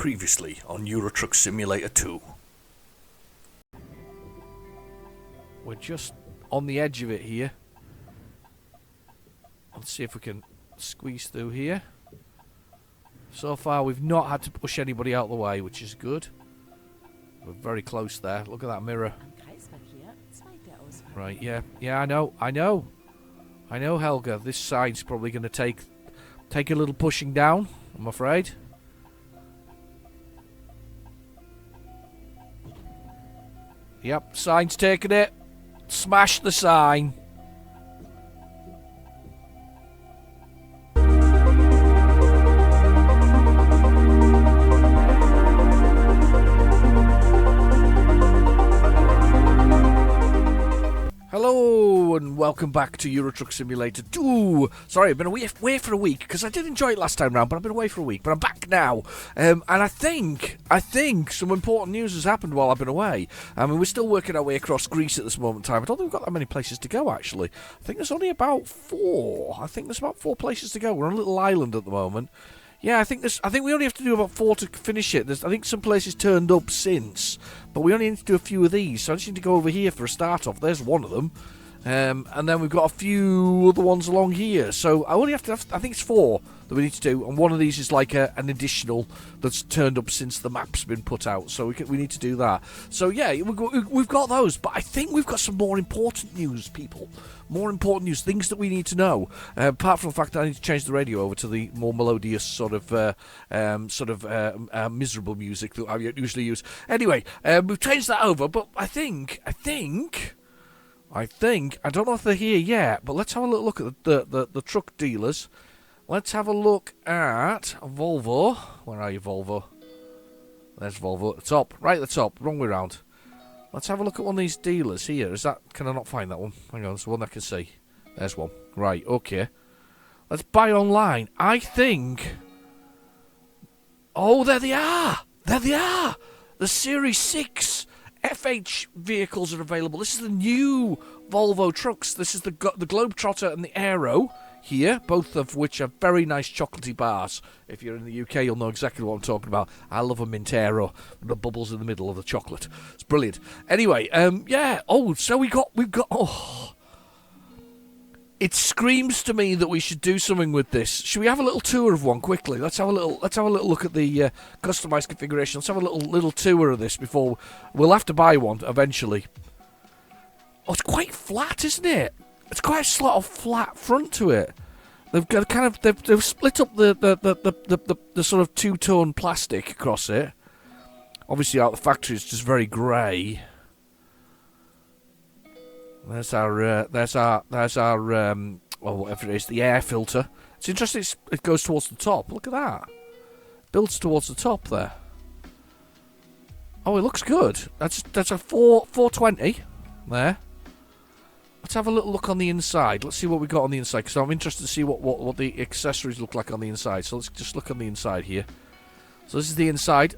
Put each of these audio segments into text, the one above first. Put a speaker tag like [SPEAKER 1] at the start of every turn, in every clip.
[SPEAKER 1] Previously on Euro Truck Simulator 2.
[SPEAKER 2] We're just on the edge of it here. Let's see if we can squeeze through here. So far we've not had to push anybody out of the way, which is good. We're very close there. Look at that mirror. Right, yeah, I know, Helga. This side's probably going to take a little pushing down, I'm afraid. Yep, sign's taking it. Smash the sign. Hello and welcome back to Euro Truck Simulator 2. Sorry, I've been away for a week because I did enjoy it last time round, but I've been away for a week. But I'm back now, and I think some important news has happened while I've been away. I mean, we're still working our way across Greece at this moment in time. I don't think we've got that many places to go actually. I think there's only about 4. I think there's about 4 places to go. We're on a little island at the moment. Yeah, I think we only have to do about 4 to finish it. I think some places turned up since, but we only need to do a few of these. So I just need to go over here for a start off. There's one of them, and then we've got a few other ones along here. So I only have to. I think it's 4 that we need to do, and one of these is like an additional that's turned up since the map's been put out. So we need to do that. So yeah, we've got those, but I think we've got some more important news, people. More important news, things that we need to know. Apart from the fact that I need to change the radio over to the more melodious sort of miserable music that I usually use. Anyway, we've changed that over, but I think I don't know if they're here yet. But let's have a little look at the truck dealers. Let's have a look at Volvo. Where are you, Volvo? There's Volvo at the top, right at the top, wrong way round. Let's have a look at one of these dealers here. Can I not find that one? Hang on, there's one I can see. There's one. Right, okay. Let's buy online. I think... Oh, there they are! There they are! The Series 6 FH vehicles are available. This is the new Volvo trucks. This is the Globetrotter and the Aero here, both of which are very nice chocolatey bars. If you're in the UK, you'll know exactly what I'm talking about. I love a Mintero with the bubbles in the middle of the chocolate. It's brilliant. Anyway, yeah. Oh, so we've got. Oh, it screams to me that we should do something with this. Should we have a little tour of one quickly? Let's have a little look at the customized configuration. Let's have a little tour of this before we'll have to buy one eventually. Oh, it's quite flat, isn't it? It's quite a sort of flat front to it. They've got they've split up the sort of two-tone plastic across it. Obviously, out of the factory, it's just very grey. There's our well, whatever it is, the air filter. It's interesting. It goes towards the top. Look at that. Builds towards the top there. Oh, it looks good. That's a 420 there. Let's have a little look on the inside. Let's see what we got on the inside, because I'm interested to see what the accessories look like on the inside. So let's just look on the inside here. So this is the inside.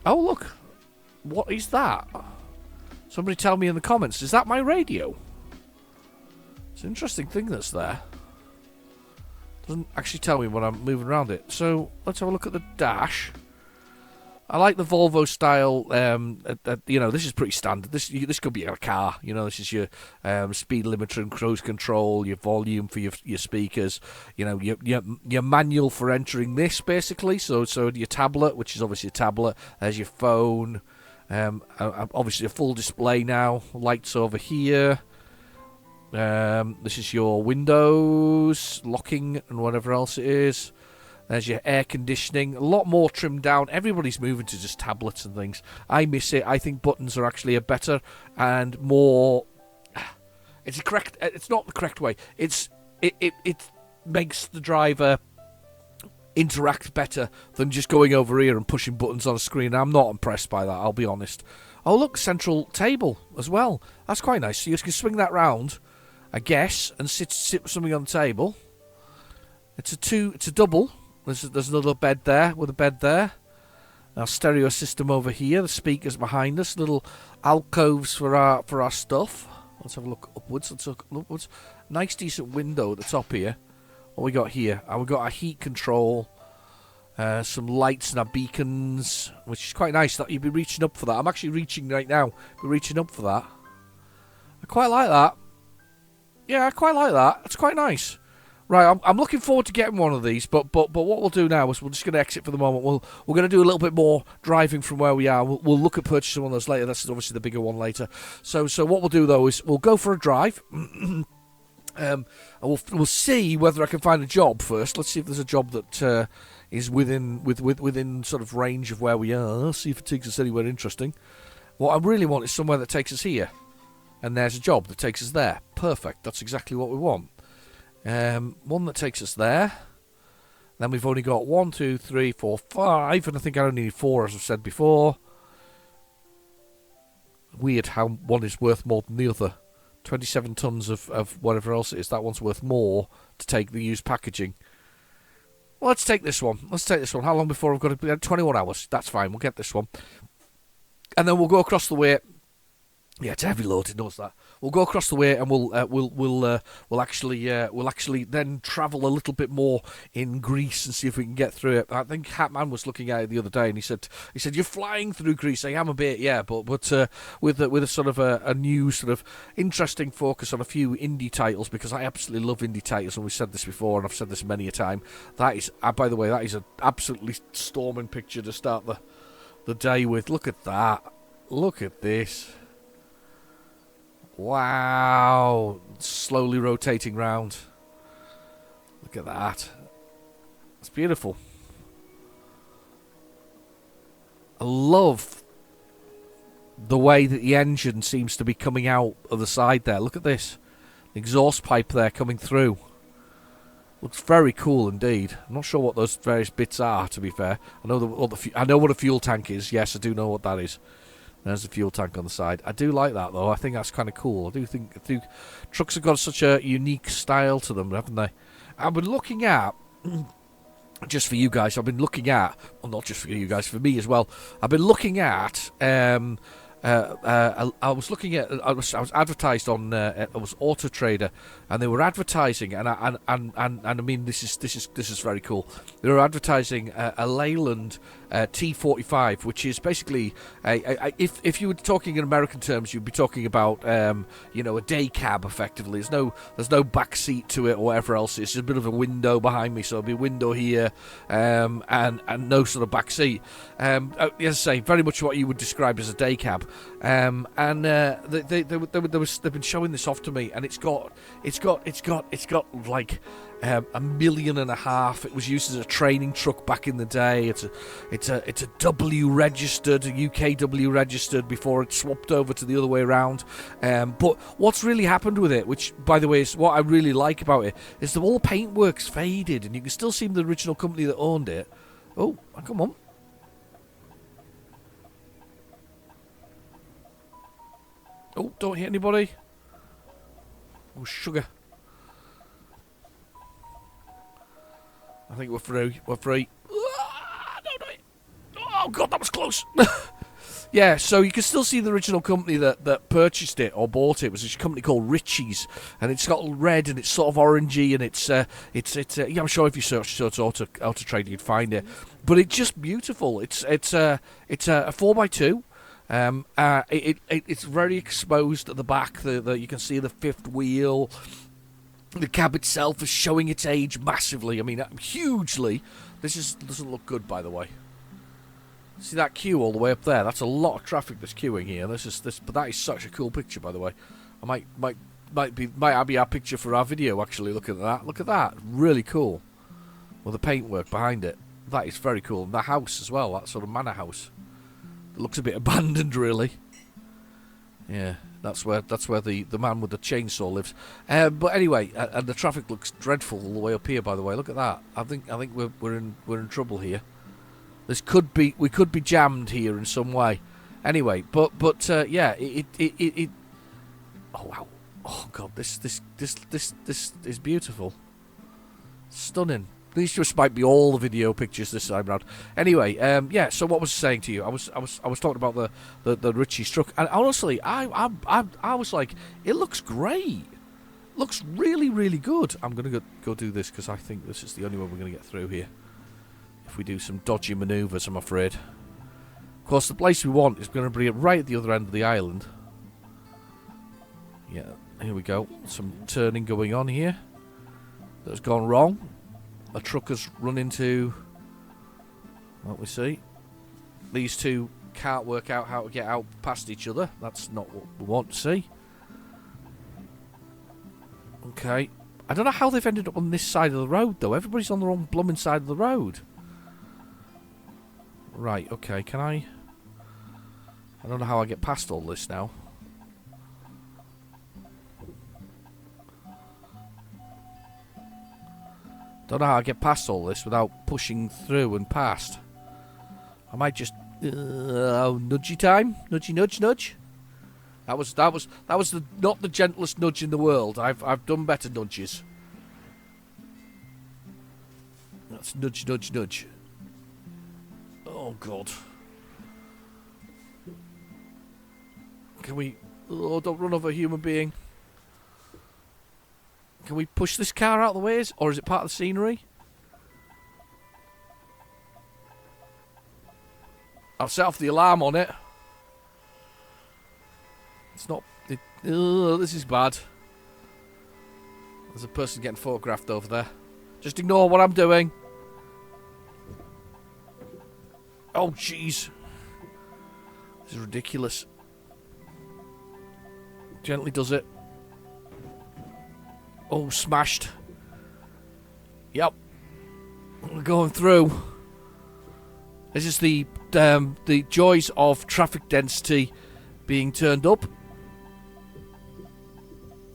[SPEAKER 2] Oh, look. What is that? Somebody tell me in the comments. Is that my radio? It's an interesting thing that's there. Doesn't actually tell me when I'm moving around it. So let's have a look at the dash. I like the Volvo style. You know, this is pretty standard. This could be a car. You know, this is your speed limiter and cruise control, your volume for your speakers. You know, your manual for entering this basically. So your tablet, which is obviously a tablet. There's your phone. Obviously a full display now. Lights over here. This is your windows, locking, and whatever else it is. There's your air conditioning, a lot more trimmed down. Everybody's moving to just tablets and things. I miss it. I think buttons are actually a better and more... It's not the correct way. It makes the driver interact better than just going over here and pushing buttons on a screen. I'm not impressed by that, I'll be honest. Oh, look, central table as well. That's quite nice. So you can swing that round, I guess, and sit something on the table. It's a double. There's another bed there with a bed there. Our stereo system over here. The speakers behind us. Little alcoves for our stuff. Let's have a look upwards. Let's look upwards. Nice decent window at the top here. What we got here? We got our heat control. Some lights and our beacons, which is quite nice. That you'd be reaching up for that. I'm actually reaching right now. Be reaching up for that. I quite like that. Yeah, I quite like that. It's quite nice. Right, I'm looking forward to getting one of these. But what we'll do now is we're just going to exit for the moment. We're going to do a little bit more driving from where we are. We'll look at purchasing one of those later. That's obviously the bigger one later. So what we'll do though is we'll go for a drive. And we'll see whether I can find a job first. Let's see if there's a job that is within sort of range of where we are. See if it takes us anywhere interesting. What I really want is somewhere that takes us here, and there's a job that takes us there. Perfect. That's exactly what we want. One that takes us there. Then we've only got 1, 2, 3, 4, 5, and I think I only need 4, as I've said before. Weird how one is worth more than the other. 27 tons of whatever else it is. That one's worth more to take the used packaging. Well, let's take this one. How long before I've got to... 21 hours. That's fine. We'll get this one. And then we'll go across the way. Yeah, it's heavy load. It knows that. We'll go across the way and we'll actually then travel a little bit more in Greece and see if we can get through it. I think Hatman was looking at it the other day and he said you're flying through Greece. I am a bit, yeah, but with a sort of a new sort of interesting focus on a few indie titles, because I absolutely love indie titles, and we've said this before and I've said this many a time. That is, by the way, that is an absolutely storming picture to start the day with. Look at that. Look at this. Wow, slowly rotating round. Look at that. It's beautiful. I love the way that the engine seems to be coming out of the side there. Look at this. The exhaust pipe there coming through. Looks very cool indeed. I'm not sure what those various bits are, to be fair. I know what a fuel tank is. Yes, I do know what that is. There's a fuel tank on the side. I do like that, though. I think that's kind of cool. I do think trucks have got such a unique style to them, haven't they? I've been looking at, just for you guys, well, not just for you guys, for me as well. I've been looking at, I was advertised on, it was Auto Trader, and they were advertising, and I mean, this is very cool. They were advertising a Leyland T45, which is basically if you were talking in American terms, you'd be talking about a day cab effectively. There's no back seat to it or whatever else. It's just a bit of a window behind me, so there'll be a window here, and no sort of back seat. As I say, very much what you would describe as a day cab. They've been showing this off to me, and it's got like $1.5 million. It was used as a training truck back in the day. It's a W registered, a UKW registered, before it swapped over to the other way around. But what's really happened with it, which by the way is what I really like about it, is that all the paintwork's faded, and you can still see the original company that owned it. Oh, come on. Oh, don't hit anybody. Oh, sugar. I think we're through. We're free. Don't do it. Oh, God, that was close. Yeah, so you can still see the original company that purchased it or bought it. It was a company called Ritchie's, and it's got red and it's sort of orangey, and it's yeah, I'm sure if you search Auto Trade you'd find it. But it's just beautiful. It's a 4x2. It's very exposed at the back. You can see the fifth wheel. The cab itself is showing its age massively. I mean, hugely. This doesn't look good, by the way. See that queue all the way up there? That's a lot of traffic that's queuing here. But that is such a cool picture, by the way. I might be our picture for our video. Actually, look at that. Look at that. Really cool. With the paintwork behind it. That is very cool. And the house as well. That sort of manor house. It looks a bit abandoned, really. Yeah, that's where the man with the chainsaw lives. But anyway, and the traffic looks dreadful all the way up here. By the way, look at that. I think we're in trouble here. We could be jammed here in some way. Anyway, but yeah, it. Oh wow! Oh God, this is beautiful, stunning. These just might be all the video pictures this time round. Anyway, yeah. So what was I saying to you? I was talking about the Ritchie's truck, and honestly, I was like, it looks great. Looks really, really good. I'm gonna go do this because I think this is the only way we're gonna get through here. if we do some dodgy manoeuvres, I'm afraid. Of course, the place we want is going to be right at the other end of the island. Yeah, here we go. Some turning going on here. That's gone wrong. A truck has run into... what we see. These two can't work out how to get out past each other. That's not what we want to see. Okay. I don't know how they've ended up on this side of the road, though. Everybody's on the wrong blooming side of the road. Right, okay. Can I don't know how I get past all this now. Don't know how I get past all this without pushing through and past. I might just... nudgy time? Nudgy, nudge, nudge? That was not the gentlest nudge in the world. I've done better nudges. That's nudge, nudge, nudge. Oh God. Can we? Oh, don't run over a human being. Can we push this car out of the way, or is it part of the scenery? I've set off the alarm on it. It's not... this is bad. There's a person getting photographed over there. Just ignore what I'm doing. Oh, jeez. This is ridiculous. Gently does it. Oh, smashed. Yep. We're going through. This is the joys of traffic density being turned up.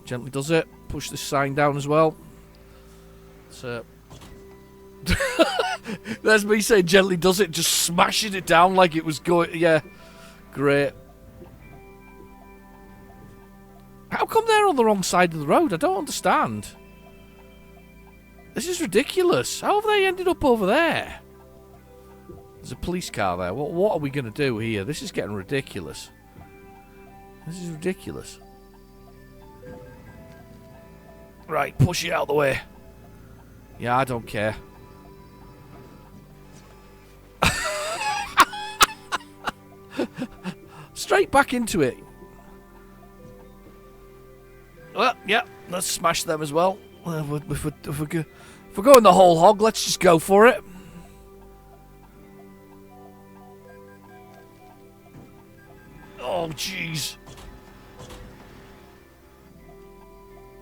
[SPEAKER 2] Gently does it. Push this sign down as well. So there's me saying gently does it, just smashing it down like it was going. Yeah, great. How come they're on the wrong side of the road? I don't understand. This is ridiculous. How have they ended up over there? There's a police car there. What are we going to do here? This is getting ridiculous. This is ridiculous. Right, push it out of the way. Yeah, I don't care. Straight back into it. Well, yeah, let's smash them as well. If we're going the whole hog, let's just go for it. Oh, jeez.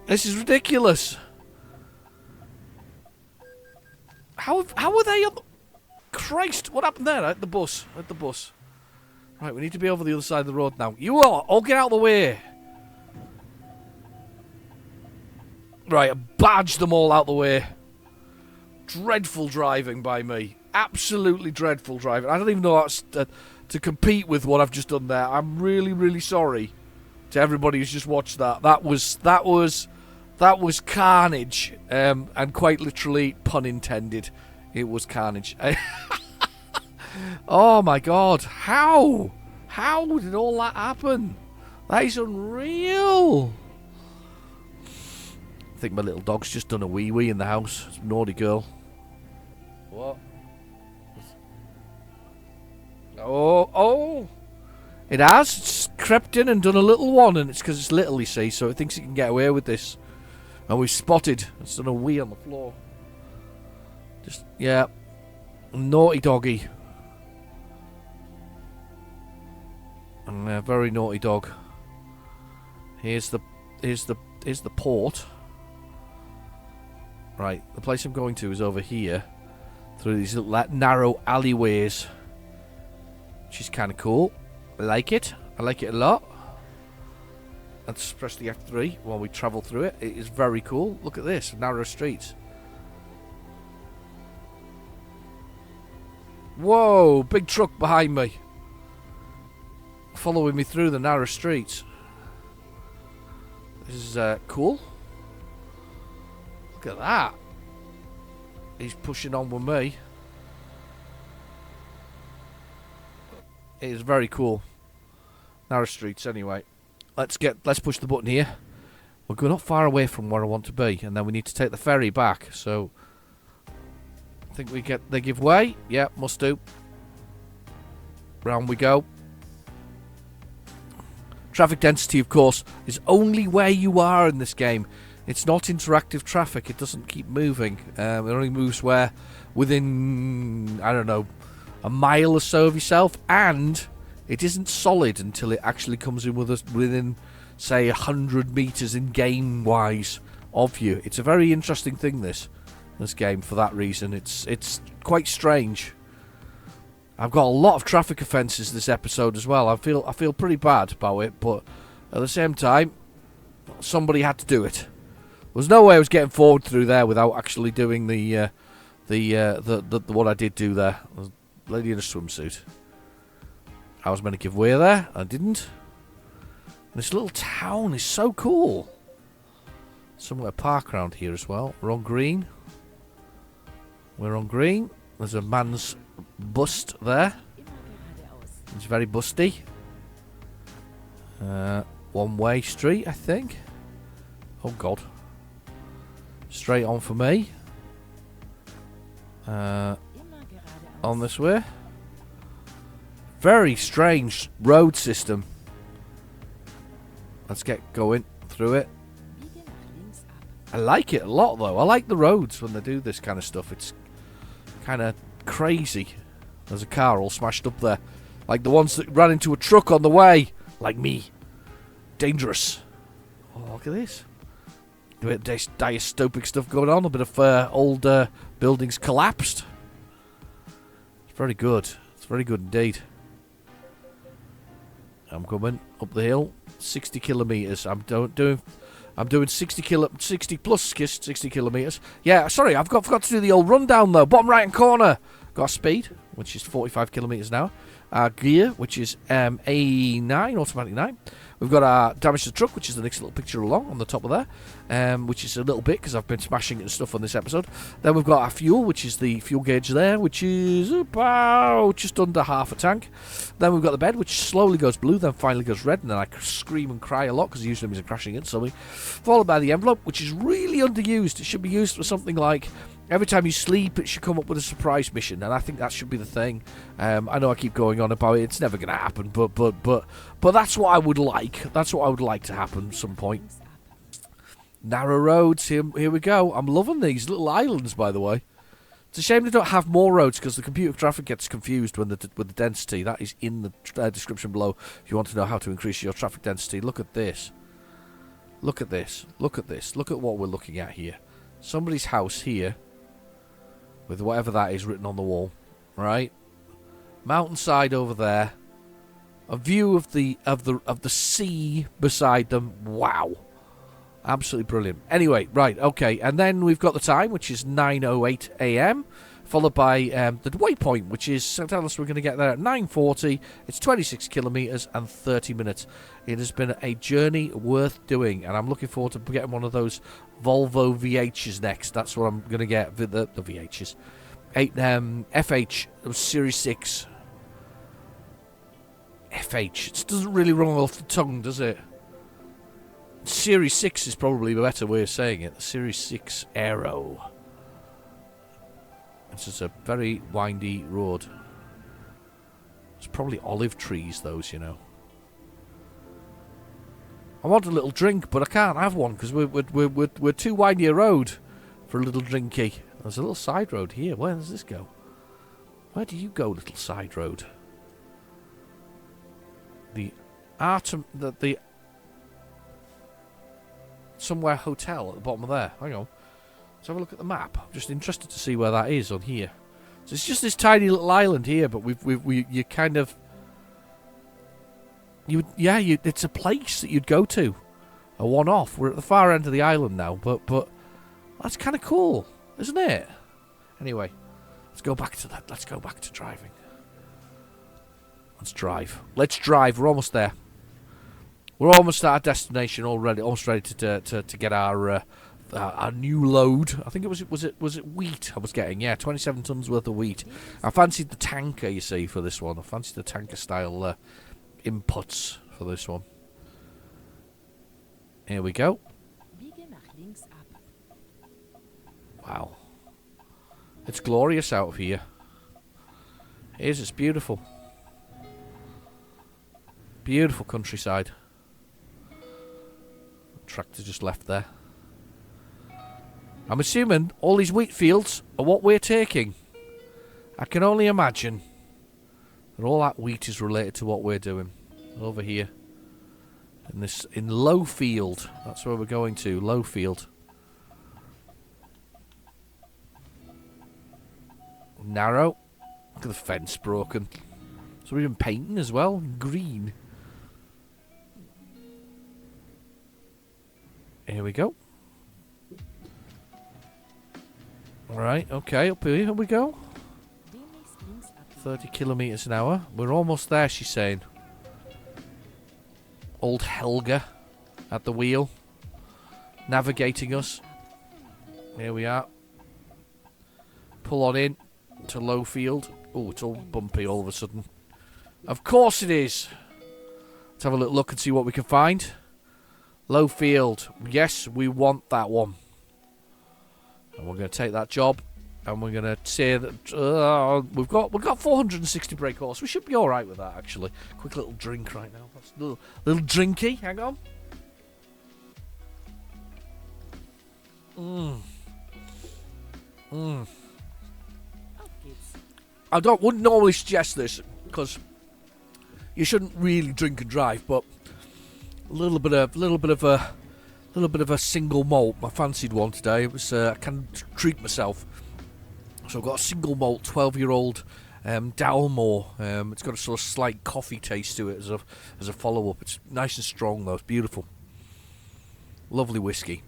[SPEAKER 2] This is ridiculous. How are they on the... Christ, what happened there? At the bus. At the bus. Right, we need to be over the other side of the road now. You all get out of the way. Right, I badged them all out the way. Dreadful driving by me. Absolutely dreadful driving. I don't even know how to compete with what I've just done there. I'm really, really sorry to everybody who's just watched that. That was carnage, and quite literally, pun intended, it was carnage. Oh my God, how did all that happen? That is unreal. I think my little dog's just done a wee-wee in the house. It's a naughty girl. What? Oh. It has. It's crept in and done a little one, and it's because it's little, you see, so it thinks it can get away with this. And we've spotted. It's done a wee on the floor. Just, yeah. Naughty doggy. And a very naughty dog. Here's the port. Right, the place I'm going to is over here. Through these little narrow alleyways. Which is kind of cool. I like it. I like it a lot. Let's press the F3 while we travel through it. It is very cool. Look at this. Narrow streets. Whoa, big truck behind me. Following me through the narrow streets. This is cool. Look at that. He's pushing on with me. It is very cool. Narrow streets anyway. Let's push the button here. We're not far away from where I want to be, and then we need to take the ferry back, so think they give way. Yeah, must do. Round we go. Traffic density, of course, is only where you are in this game. It's not interactive traffic. It doesn't keep moving. It only moves where within, I don't know, a mile or so of yourself, and it isn't solid until it actually comes in within, say, 100 meters in game-wise of you. It's a very interesting thing, this game, for that reason. It's quite strange. I've got a lot of traffic offences this episode as well. I feel pretty bad about it, but at the same time, somebody had to do it. There's no way I was getting forward through there without actually doing the what I did do there. Lady in a swimsuit. I was meant to give way there. I didn't. And this little town is so cool. Somewhere to park around here as well. We're on green. We're on green. There's a man's bust there. It's very busty. One-way street, I think. Oh, God. Straight on for me. On this way. Very strange road system. Let's get going through it. I like it a lot, though. I like the roads when they do this kind of stuff. It's kind of crazy. There's a car all smashed up there. Like the ones that ran into a truck on the way. Like me. Dangerous. Oh, look at this. A bit of dystopic stuff going on. A bit of old buildings collapsed. It's very good. It's very good indeed. I'm coming up the hill. 60 kilometres. I'm doing 60 kilometres. Yeah, sorry, I've forgot to do the old rundown though. Bottom right hand corner. Got speed, which is 45 kilometres an hour. Our gear, which is A9, automatic 9. We've got our damage to the truck, which is the next little picture along on the top of there, which is a little bit because I've been smashing it and stuff on this episode. Then we've got our fuel, which is the fuel gauge there, which is about just under half a tank. Then we've got the bed, which slowly goes blue, then finally goes red, and then I scream and cry a lot because usually means I'm crashing into something. Followed by the envelope, which is really underused. It should be used for something like every time you sleep, it should come up with a surprise mission, and I think that should be the thing. I know I keep going on about it; it's never going to happen, but that's what I would like. That's what I would like to happen at some point. Narrow roads. Here we go. I'm loving these little islands, by the way. It's a shame they don't have more roads because the computer traffic gets confused with the density. That is in the description below if you want to know how to increase your traffic density. Look at this. Look at this. Look at this. Look at what we're looking at here. Somebody's house here. With whatever that is written on the wall, right? Mountainside over there, a view of the sea beside them. Wow, absolutely brilliant. Anyway, right, okay, and then we've got the time, which is 9:08 a.m., followed by the waypoint, which is tell us we're going to get there at 9:40. It's 26 kilometers and 30 minutes. It has been a journey worth doing, and I'm looking forward to getting one of those Volvo VHs next. That's what I'm going to get, the VHs. FH Series 6. FH. It doesn't really roll off the tongue, does it? Series 6 is probably a better way of saying it. The Series 6 Aero. It's just a very windy road. It's probably olive trees, those, you know. I want a little drink, but I can't have one because we're too windy a road for a little drinky. There's a little side road here. Where does this go? Where do you go, little side road? The somewhere hotel at the bottom of there. Hang on. Let's have a look at the map. I'm just interested to see where that is on here. So it's just this tiny little island here, but you kind of. It's a place that you'd go to, a one-off. We're at the far end of the island now, but that's kind of cool, isn't it? Anyway, let's go back to that. Let's go back to driving. Let's drive. Let's drive. We're almost there. We're almost at our destination already. Almost ready to get our new load. I think it was it wheat I was getting. Yeah, 27 tons worth of wheat. I fancied the tanker, you see, for this one. I fancied the tanker style. Inputs for this one. Here we go. Wow. It's glorious out of here. It is, it's beautiful. Beautiful countryside. Tractor just left there. I'm assuming all these wheat fields are what we're taking. I can only imagine that all that wheat is related to what we're doing. Over here. In Lowfield. That's where we're going to. Lowfield. Narrow. Look at the fence broken. So we've been painting as well. Green. Here we go. Alright, okay, up here we go. 30 kilometres an hour. We're almost there, she's saying. Old Helga at the wheel. Navigating us. Here we are. Pull on in to Lowfield. Oh, it's all bumpy all of a sudden. Of course it is. Let's have a little look and see what we can find. Lowfield. Yes, we want that one. And we're going to take that job. And we're going to say that we've got 460 brake horse. We should be all right with that, actually. Quick little drink right now. That's a little drinky. Hang on. I wouldn't normally suggest this because you shouldn't really drink and drive, but a little bit of a single malt. I fancied one today. It was I can treat myself. So I've got a single malt 12-year-old Dalmore. It's got a sort of slight coffee taste to it as a follow-up. It's nice and strong though. It's beautiful. Lovely whiskey.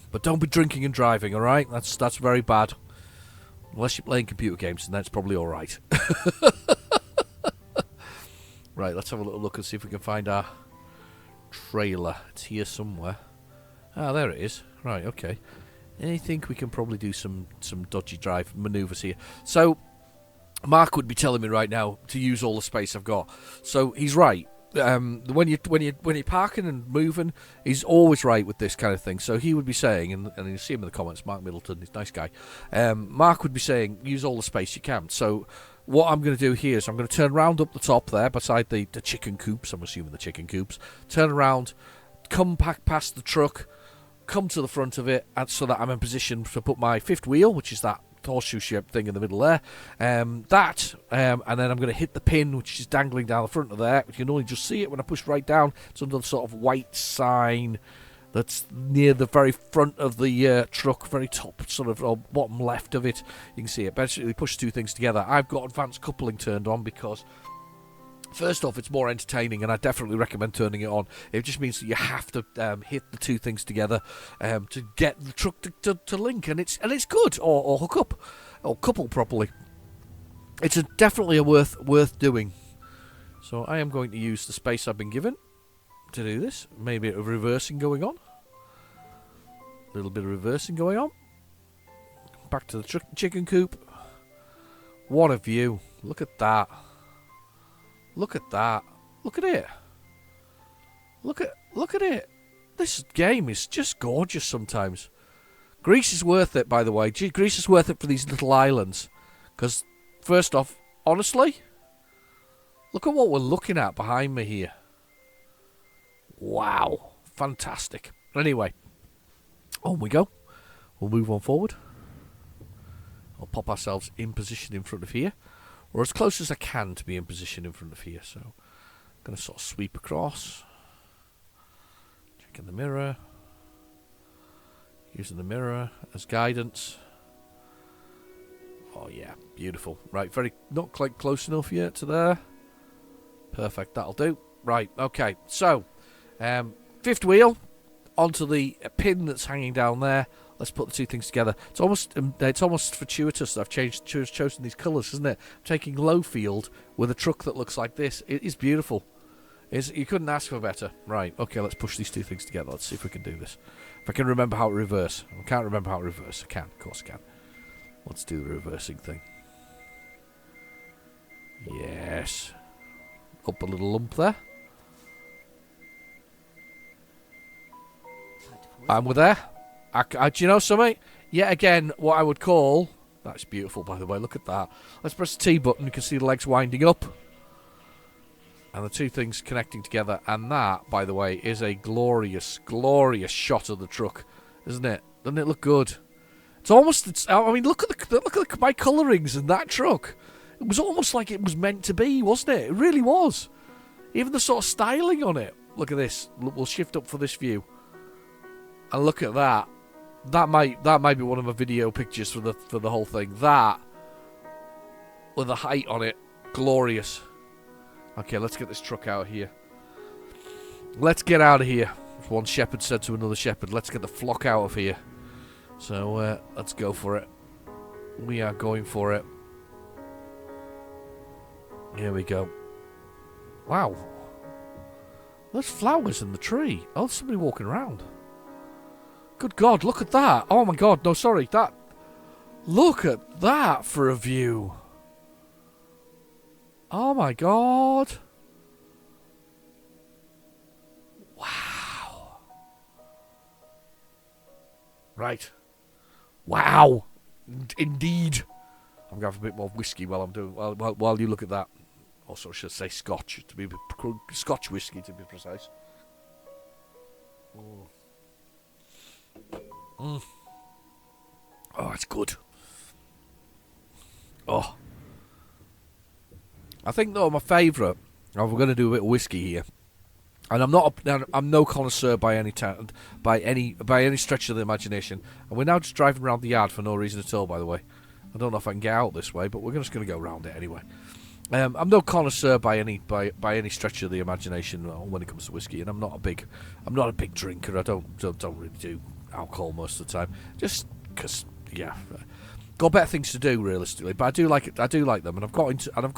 [SPEAKER 2] But don't be drinking and driving, all right? That's very bad. Unless you're playing computer games, and that's probably all right. Right, let's have a little look and see if we can find our trailer. It's here somewhere. Ah, there it is. Right, okay. I think we can probably do some dodgy drive manoeuvres here. So, Mark would be telling me right now to use all the space I've got. So he's right. When you're parking and moving, he's always right with this kind of thing. So he would be saying, and you see him in the comments, Mark Middleton, he's a nice guy. Mark would be saying, use all the space you can. So what I'm going to do here is I'm going to turn round up the top there, beside the chicken coops. I'm assuming the chicken coops. Turn around, come back past the truck. Come to the front of it, and so that I'm in position to put my fifth wheel, which is that horseshoe shaped thing in the middle there. And then I'm going to hit the pin, which is dangling down the front of there. You can only just see it when I push right down. It's under the sort of white sign that's near the very front of the truck, very top, sort of or bottom left of it. You can see it. Basically, push two things together. I've got advanced coupling turned on because, first off, it's more entertaining, and I definitely recommend turning it on. It just means that you have to hit the two things together to get the truck to link, and it's good, or hook up, or couple properly. It's definitely worth doing. So I am going to use the space I've been given to do this. Maybe a bit of reversing going on. A little bit of reversing going on. Back to the chicken coop. What a view! Look at that. Look at that. Look at it. Look at it. This game is just gorgeous sometimes. Greece is worth it, by the way. Greece is worth it for these little islands. Because, first off, honestly, look at what we're looking at behind me here. Wow. Fantastic. Anyway, on we go. We'll move on forward. I'll pop ourselves in position in front of here. Or as close as I can to be in position in front of here. So I'm going to sort of sweep across. Checking the mirror. Using the mirror as guidance. Oh yeah, beautiful. Right, not quite close enough yet to there. Perfect, that'll do. Right, okay. So, fifth wheel onto the pin that's hanging down there. Let's put the two things together. It's almost fortuitous that I've chosen these colours, isn't it? I'm taking Lowfield with a truck that looks like this. It is beautiful. You couldn't ask for better. Right, okay, let's push these two things together. Let's see if we can do this. If I can remember how to reverse. I can't remember how to reverse. I can, of course I can. Let's do the reversing thing. Yes. Up a little lump there. And we're there. Do you know something? Yet again, what I would call That's beautiful, by the way. Look at that. Let's press the T button. You can see the legs winding up. And the two things connecting together. And that, by the way, is a glorious, glorious shot of the truck. Isn't it? Doesn't it look good? It's almost... I mean, look at my colourings in that truck. It was almost like it was meant to be, wasn't it? It really was. Even the sort of styling on it. Look at this. We'll shift up for this view. And look at that. That might be one of my video pictures for the whole thing. That, with the height on it, glorious. Okay, let's get this truck out of here. Let's get out of here. As one shepherd said to another shepherd, let's get the flock out of here. So let's go for it. We are going for it. Here we go. Wow. There's flowers in the tree. Oh, there's somebody walking around. Good God, look at that. Oh my God, no, sorry. That. Look at that for a view. Oh my God. Wow. Right. Wow. Indeed. I'm going to have a bit more whiskey while I'm doing while you look at that. Also, I should say Scotch to be Scotch whiskey to be precise. Oh, it's good. Oh, I think though my favourite. We're going to do a bit of whiskey here, and I'm no connoisseur by any stretch of the imagination. And we're now just driving around the yard for no reason at all. By the way, I don't know if I can get out this way, but we're just going to go around it anyway. I'm no connoisseur by any stretch of the imagination when it comes to whiskey, and I'm not a big drinker. I don't really do alcohol most of the time, just because got better things to do realistically. But I do like it. I do like them, and I've kind of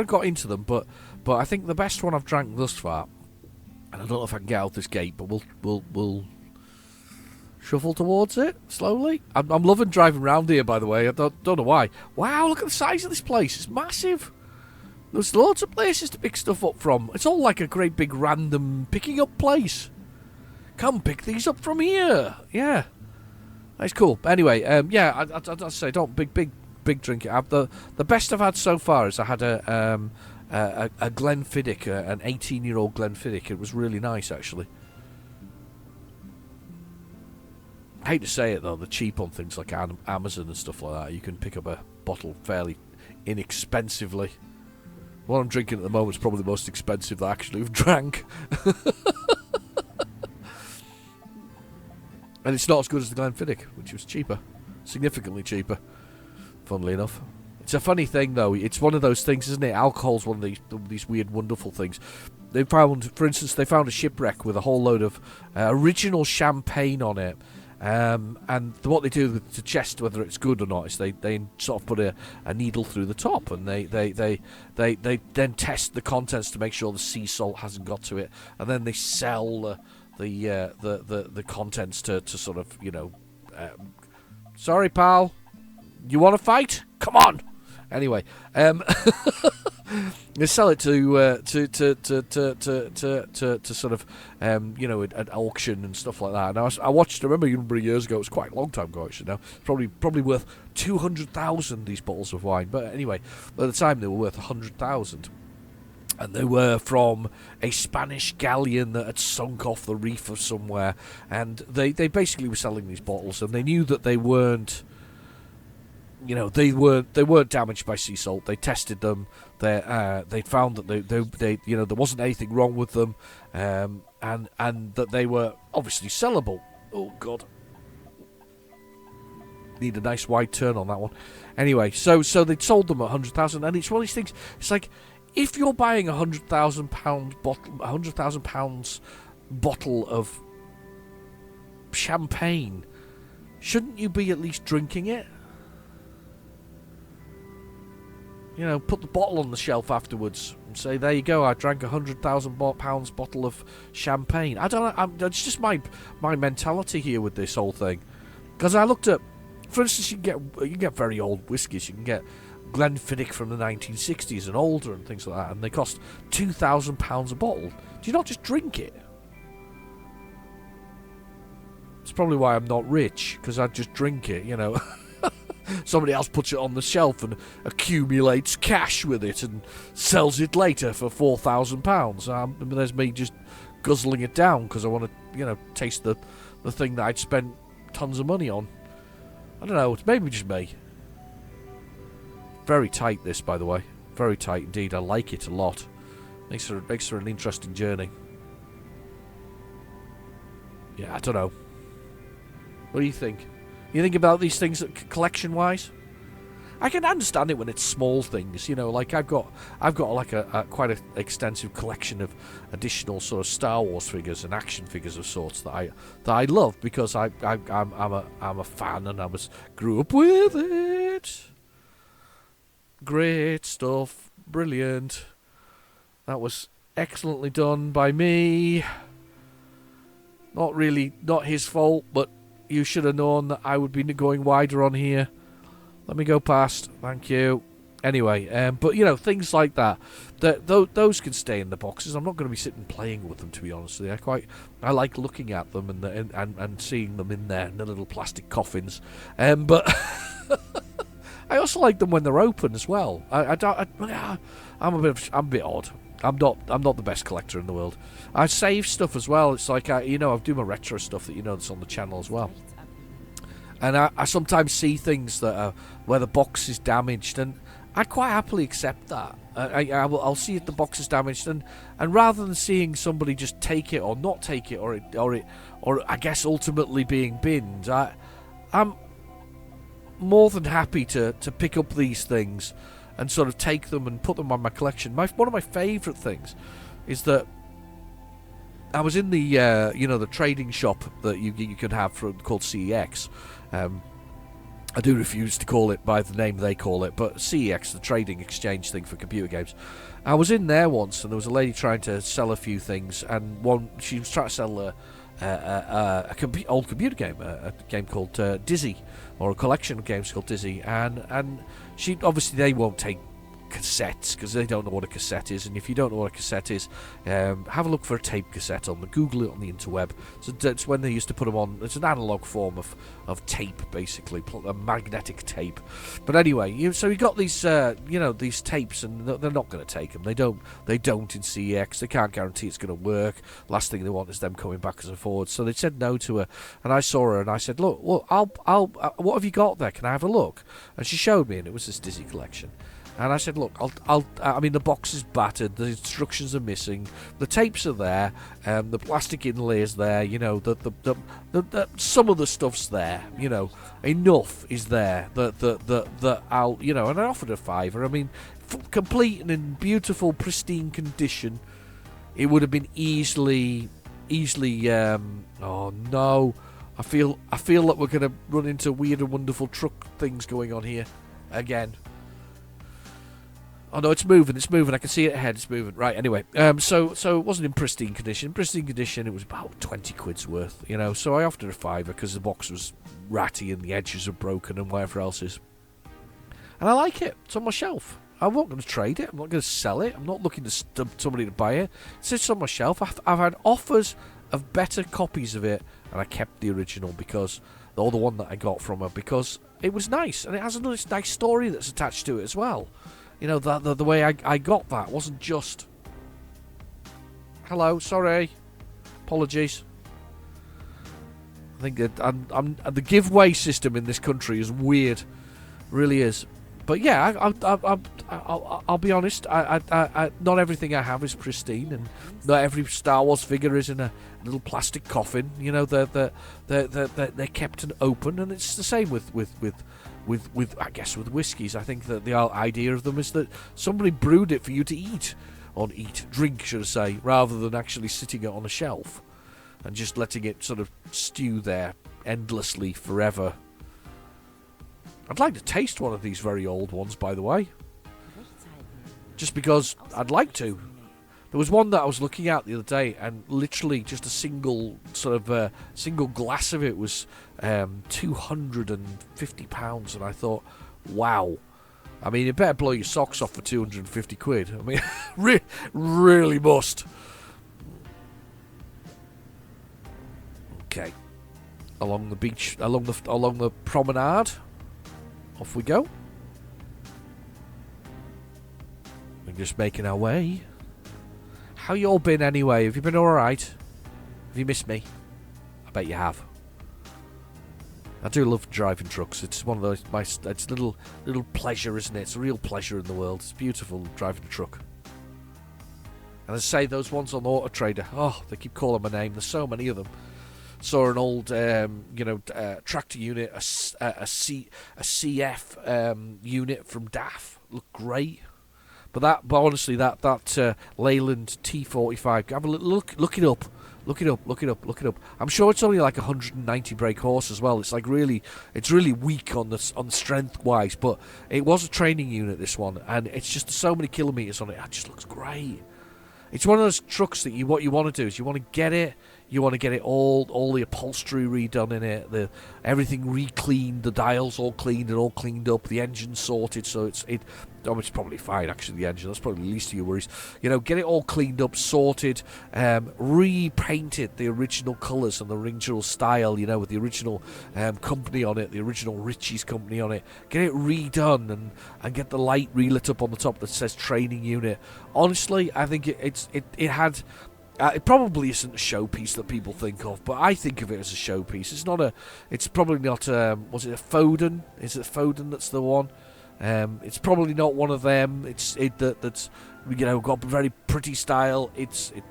[SPEAKER 2] got into them. But I think the best one I've drank thus far, and I don't know if I can get out this gate, but we'll shuffle towards it slowly. I'm loving driving around here, by the way. I don't know why. Wow, look at the size of this place. It's massive. There's loads of places to pick stuff up from. It's all like a great big random picking up place. Come pick these up from here. Yeah, that's cool. Anyway, I'd say don't big drinker. The best I've had so far is I had a Glenfiddich, an 18-year-old Glenfiddich. It was really nice actually. I hate to say it though, they're cheap on things like Amazon and stuff like that. You can pick up a bottle fairly inexpensively. What I'm drinking at the moment is probably the most expensive that I actually have drank. And it's not as good as the Glenfiddich, which was cheaper. Significantly cheaper, funnily enough. It's a funny thing, though. It's one of those things, isn't it? Alcohol's one of these weird, wonderful things. They found, for instance, a shipwreck with a whole load of original champagne on it. And what they do to test whether it's good or not is they sort of put a needle through the top, and they then test the contents to make sure the sea salt hasn't got to it, and then they sell the contents to sort of, sorry pal, you want to fight? Come on. Anyway, they sell it to sort of at auction and stuff like that. Now I remember a number of years ago. It was quite a long time ago actually. Now probably worth 200,000 these bottles of wine. But anyway, at the time they were worth 100,000. And they were from a Spanish galleon that had sunk off the reef of somewhere. And they basically were selling these bottles, and they knew that they weren't, they weren't damaged by sea salt. They tested them. They found that they there wasn't anything wrong with them, and that they were obviously sellable. Oh God, need a nice wide turn on that one. Anyway, so they sold them at 100,000, and it's one of these things. It's like, if you're buying £100,000 bottle of champagne, shouldn't you be at least drinking it? Put the bottle on the shelf afterwards and say, there you go, I drank £100,000 bottle of champagne. I don't know, it's just my mentality here with this whole thing. Because I looked at, for instance, you can get very old whiskies. You can get Glenfiddich from the 1960s and older and things like that, and they cost £2,000 a bottle. Do you not just drink it? It's probably why I'm not rich, because I just drink it, Somebody else puts it on the shelf and accumulates cash with it and sells it later for £4,000. There's me just guzzling it down because I want to, taste the thing that I'd spent tons of money on. I don't know, it's maybe just me. Very tight, this, by the way. Very tight indeed. I like it a lot. Makes for an interesting journey. Yeah, I don't know. What do you think? You think about these things collection-wise? I can understand it when it's small things, like I've got like a quite an extensive collection of additional sort of Star Wars figures and action figures of sorts that I love because I'm a fan and grew up with it. Great stuff, brilliant. That was excellently done by me. Not his fault, but you should have known that I would be going wider on here. Let me go past. Thank you. Anyway, but things like that, those can stay in the boxes. I'm not going to be sitting playing with them, to be honest with you. I like looking at them and seeing them in there in the little plastic coffins. But I also like them when they're open as well. I'm a bit odd. I'm not the best collector in the world. I save stuff as well. It's like I do my retro stuff that's on the channel as well. And I sometimes see things that are where the box is damaged, and I'd quite happily accept that. I'll see if the box is damaged, and rather than seeing somebody just take it or not take it, or I guess ultimately being binned, I'm more than happy to pick up these things and sort of take them and put them on my collection. One of my favourite things is that I was in the the trading shop that you can have called CEX. I do refuse to call it by the name they call it, but CEX, the trading exchange thing for computer games. I was in there once, and there was a lady trying to sell a few things, and she was trying to sell old computer game, a game called Dizzy, or a collection of games called Dizzy, and she obviously they won't take cassettes because they don't know what a cassette is, and if you don't know what a cassette is, have a look for a tape cassette Google it on the interweb. So that's when they used to put them on. It's an analog form of tape, basically, a magnetic tape. But anyway, so you got these these tapes, and they're not going to take them. They don't in CEX. They can't guarantee it's going to work. Last thing they want is them coming backwards and forwards. So they said no to her, and I saw her and I said, look, I'll what have you got there? Can I have a look? And she showed me, and it was this Dizzy collection. And I said, look, I mean, the box is battered, the instructions are missing, the tapes are there, the plastic inlay is there, some of the stuff's there, enough is there that I'll, and I offered a £5. I mean, complete and in beautiful, pristine condition, it would have been easily, oh no, I feel that we're going to run into weird and wonderful truck things going on here again. Oh no, it's moving. I can see it ahead. It's moving. Right, anyway. So it wasn't in pristine condition. Pristine condition, it was about 20 quid's worth, So I offered a £5 because the box was ratty and the edges are broken and whatever else is. And I like it. It's on my shelf. I'm not going to trade it. I'm not going to sell it. I'm not looking to somebody to buy it. It sits on my shelf. I've had offers of better copies of it, and I kept the original or the one that I got from her, because it was nice, and it has a nice story that's attached to it as well. The way I got that wasn't just... Hello, sorry. Apologies. I think that the giveaway system in this country is weird. Really is. But yeah, I'll be honest. Not everything I have is pristine, and not every Star Wars figure is in a little plastic coffin. They're kept and open, and it's the same with I guess with whiskies. I think that the idea of them is that somebody brewed it for you to drink, should I say, rather than actually sitting it on a shelf and just letting it sort of stew there endlessly forever. I'd like to taste one of these very old ones, by the way, just because I'd like to. There was one that I was looking at the other day, and literally just a single glass of it was £250, and I thought, wow. I mean, it better blow your socks off for 250 quid. I mean, really must. Okay, along the beach, along the promenade. Off we go. We're just making our way. How you all been anyway? Have you been alright? Have you missed me? I bet you have. I do love driving trucks. It's one of those it's a little pleasure, isn't it? It's a real pleasure in the world. It's beautiful driving a truck. And as I say, those ones on Auto Trader, oh, they keep calling my name. There's so many of them. Saw an old, tractor unit, a CF unit from DAF. Looked great. But honestly, that Leyland T45. Have a look. Look it up. Look it up. I'm sure it's only like 190 brake horse as well. It's like it's really weak on the strength wise. But it was a training unit, this one, and it's just so many kilometers on it. It just looks great. It's one of those trucks that what you want to do is you want to get it. You want to get it all the upholstery redone in it, everything re-cleaned, the dials all cleaned and all cleaned up, the engine sorted, so it's probably fine actually, the engine, that's probably the least of your worries. Get it all cleaned up, sorted, repainted the original colours and the original style, with the original company on it, the original Ritchie's company on it. Get it redone and get the light relit up on the top that says training unit. Honestly, I think it had... it probably isn't a showpiece that people think of, but I think of it as a showpiece. It's probably not. Was it a Foden? Is it a Foden that's the one? It's probably not one of them. That's got very pretty style.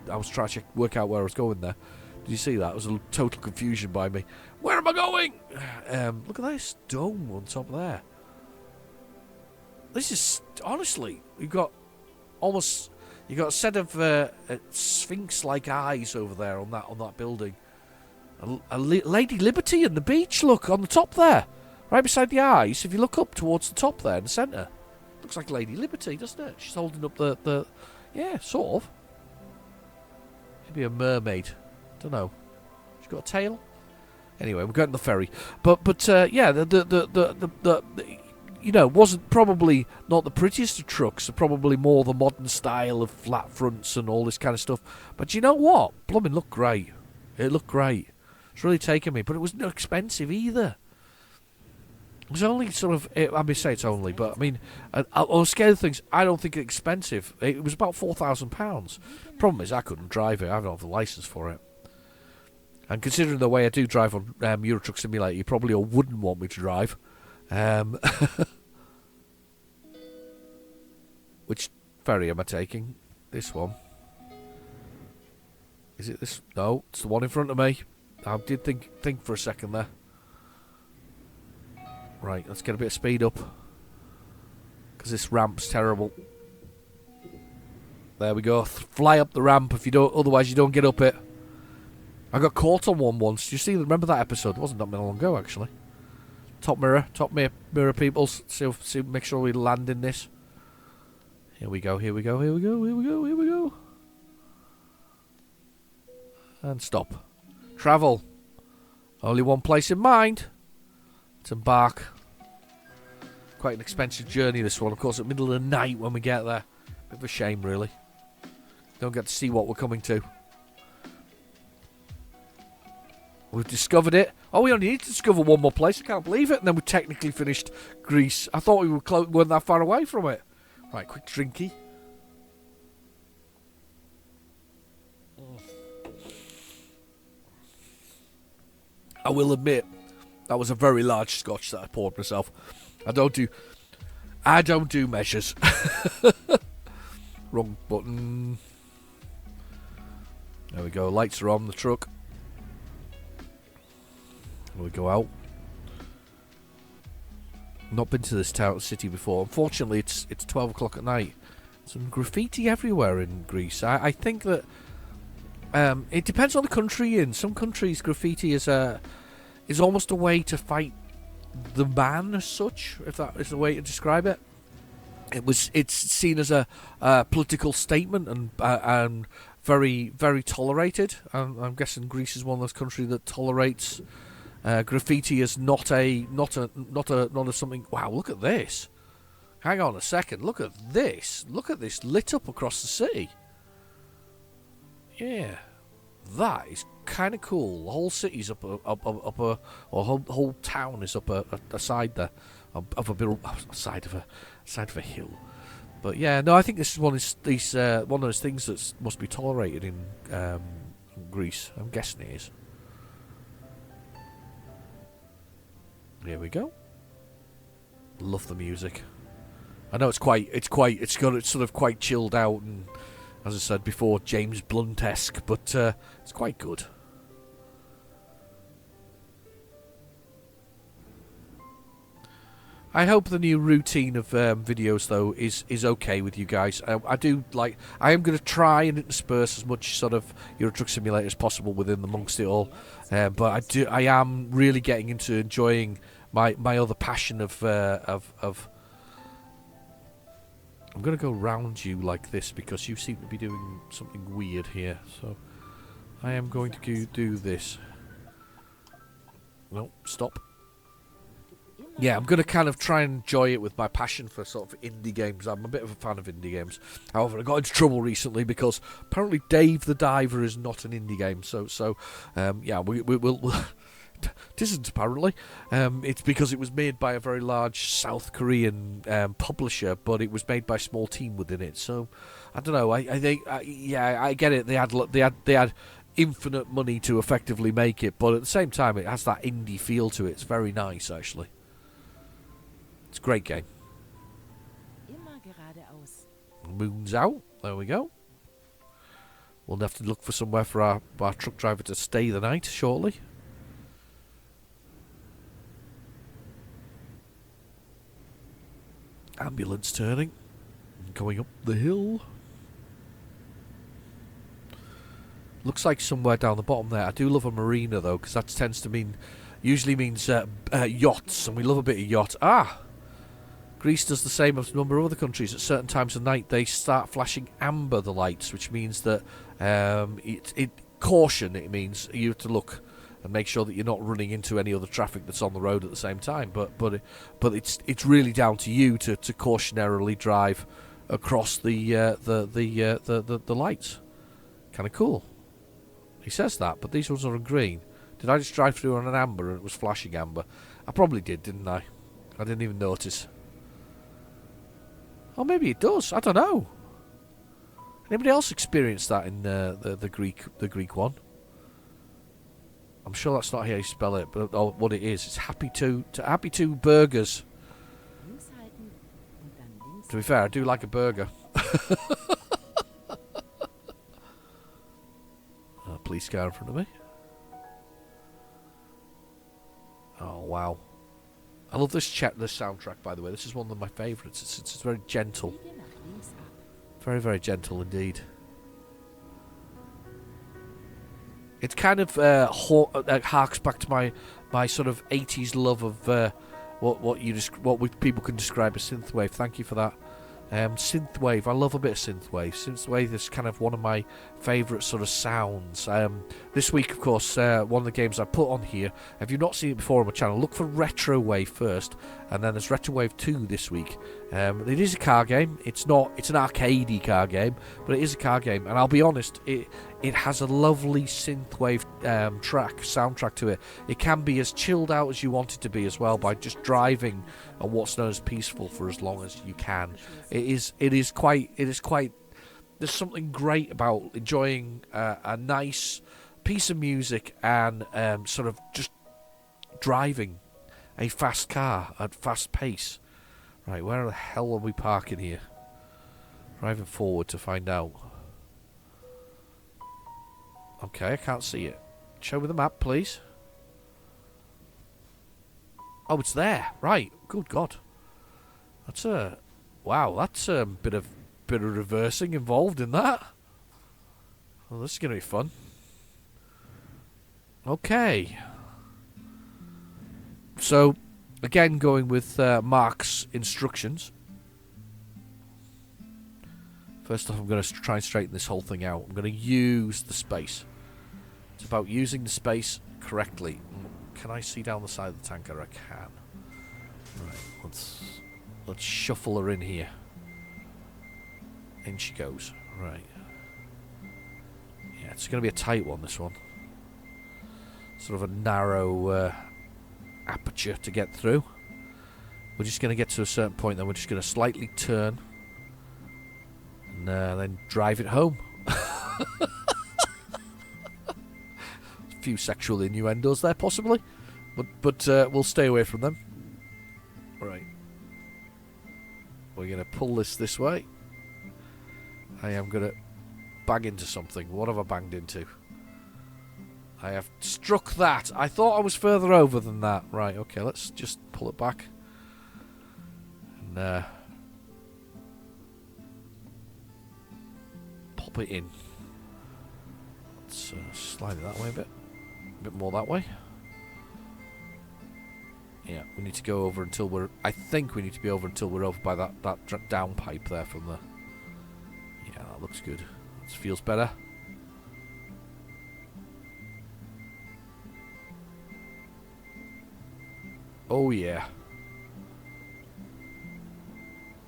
[SPEAKER 2] I was trying to work out where I was going there. Did you see that? It was a total confusion by me. Where am I going? Look at this dome on top there. This is honestly, you've got a set of sphinx-like eyes over there on that building. A Lady Liberty and the beach, look, on the top there. Right beside the eyes, if you look up towards the top there in the centre. Looks like Lady Liberty, doesn't it? She's holding up the yeah, sort of. She'd be a mermaid. Don't know. She's got a tail. Anyway, we're going to the ferry. But yeah, wasn't probably not the prettiest of trucks, probably more the modern style of flat fronts and all this kind of stuff. But you know what? Blooming looked great. It looked great. It's really taken me, but it wasn't expensive either. It was only sort of, I may say it's only, but I mean, on the scale of things, I don't think it's expensive. It was about £4,000. Problem is, I couldn't drive it. I don't have the license for it. And considering the way I do drive on Euro Truck Simulator, you probably wouldn't want me to drive. Which ferry am I taking? This one. Is it this? No, it's the one in front of me. I did think for a second there. Right, let's get a bit of speed up. Because this ramp's terrible. There we go. Fly up the ramp if you don't, otherwise you don't get up it. I got caught on one once. Do you see? Remember that episode? It wasn't that long ago, actually. Top mirror people. See, make sure we land in this. Here we go. And stop. Travel. Only one place in mind. To embark. Quite an expensive journey, this one. Of course, at the middle of the night when we get there. Bit of a shame, really. Don't get to see what we're coming to. We've discovered it. Oh, we only need to discover one more place. I can't believe it. And then we technically finished Greece. I thought we weren't that far away from it. Right, quick drinky. I will admit, that was a very large scotch that I poured myself. I don't do measures. Wrong button. There we go. Lights are on the truck. We go out. Not been to this city before. Unfortunately, it's 12 o'clock at night. Some graffiti everywhere in Greece. I think that it depends on the country. In some countries, graffiti is almost a way to fight the man, as such, if that is the way to describe it. It's seen as a political statement and very, very tolerated. I'm guessing Greece is one of those countries that tolerates graffiti as not a something. Wow, look at this. Hang on a second. Look at this. Look at this lit up across the city. Yeah, that is kind of cool. The whole city's up or whole town is up a side there. of a bit side of a hill. But yeah, no, I think this is one of those things that must be tolerated in Greece. I'm guessing it is. Here we go. Love the music. I know it's sort of quite chilled out and, as I said before, James Blunt-esque, but it's quite good. I hope the new routine of videos, though, is okay with you guys. I am going to try and intersperse as much sort of Euro Truck Simulator as possible within amongst it all. But I am really getting into enjoying my other passion of. I'm going to go round you like this because you seem to be doing something weird here. So I am going to do this. No, stop. Yeah, I'm going to kind of try and enjoy it with my passion for sort of indie games. I'm a bit of a fan of indie games. However, I got into trouble recently because apparently Dave the Diver is not an indie game. So yeah, we'll it isn't apparently. It's because it was made by a very large South Korean publisher, but it was made by a small team within it. So I don't know. I think yeah, I get it. They had infinite money to effectively make it, but at the same time, it has that indie feel to it. It's very nice, actually. It's a great game. Moon's out. There we go. We'll have to look for somewhere for our truck driver to stay the night shortly. Ambulance turning. Going up the hill. Looks like somewhere down the bottom there. I do love a marina, though, because that tends to usually means yachts, and we love a bit of yacht. Greece does the same as a number of other countries. At certain times of night, they start flashing amber, the lights, which means that caution. It means you have to look and make sure that you're not running into any other traffic that's on the road at the same time. But it's really down to you to cautionarily drive across the lights. Kind of cool. He says that, but these ones are on green. Did I just drive through on an amber and it was flashing amber? I probably did, didn't I? I didn't even notice. Oh, maybe it does. I don't know. Anybody else experienced that in the Greek one? I'm sure that's not how you spell it, but what it is, it's happy to burgers. To be fair, I do like a burger. Police car in front of me. Oh wow! I love this soundtrack. By the way, this is one of my favourites. It's very gentle, very very gentle indeed. It kind of harks back to my sort of 80s love of what people can describe as synthwave. Thank you for that. Synthwave, I love a bit of synthwave. Synthwave is kind of one of my favourite sort of sounds. This week, of course, one of the games I put on here, if you've not seen it before on my channel, look for Retrowave first, and then there's Retrowave 2 this week. It is a car game. It's an arcadey car game, but it is a car game, and I'll be honest, it has a lovely synthwave soundtrack to it. It can be as chilled out as you want it to be as well, by just driving on what's known as peaceful for as long as you can. It is quite. There's something great about enjoying a nice piece of music and sort of just driving a fast car at fast pace. Right, where the hell are we parking here? Driving forward to find out. Okay, I can't see it. Show me the map, please. Oh, it's there. Right. Good God. That's wow. That's a bit of reversing involved in that. Well, this is gonna be fun. Okay. So, again, going with Mark's instructions. First off, I'm going to try and straighten this whole thing out. I'm going to use the space. It's about using the space correctly. Can I see down the side of the tanker? I can. Right, let's shuffle her in here. In she goes. Right. Yeah, it's going to be a tight one, this one. Sort of a narrow aperture to get through. we're just going to get to a certain point, then we're just going to slightly turn and then drive it home. A few sexual innuendos there, possibly, but we'll stay away from them. Right. We're going to pull this way. I am going to bang into something. What have I banged into? I have struck that. I thought I was further over than that. Right, okay, let's just pull it back. And pop it in. Let's slide it that way a bit more that way. Yeah, we need to go over until we're... I think we need to be over until we're over by that down pipe there from the... Yeah, that looks good. This feels better. Oh, yeah.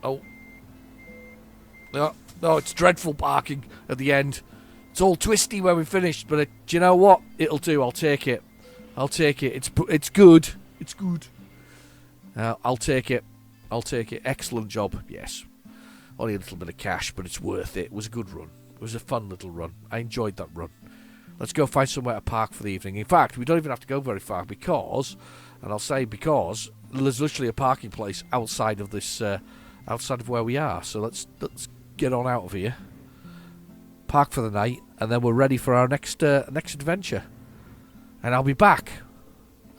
[SPEAKER 2] Oh. No, it's dreadful parking at the end. It's all twisty when we finished, but do you know what? It'll do. I'll take it. I'll take it. It's good. It's good. I'll take it. I'll take it. Excellent job. Yes. Only a little bit of cash, but it's worth it. It was a good run. It was a fun little run. I enjoyed that run. Let's go find somewhere to park for the evening. In fact, we don't even have to go very far because, and I'll say because, there's literally a parking place outside of this, outside of where we are. So let's get on out of here, park for the night, and then we're ready for our next adventure. And I'll be back,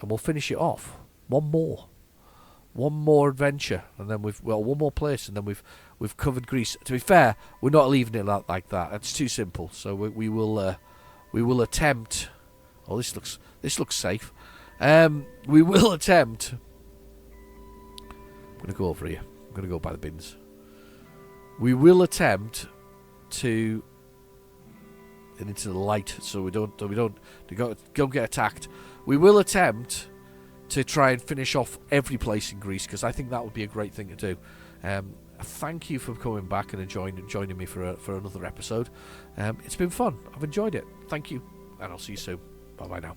[SPEAKER 2] and we'll finish it off. One more adventure, and then one more place, and then we've covered Greece. To be fair, we're not leaving it like that. It's too simple. So we will attempt. Oh, this looks safe. We will attempt. I'm gonna go over here. I'm gonna go by the bins. We will attempt to get into the light, so we don't go get attacked. We will attempt to try and finish off every place in Greece, because I think that would be a great thing to do. Thank you for coming back and joining me for another episode. It's been fun. I've enjoyed it. Thank you, and I'll see you soon. Bye bye now.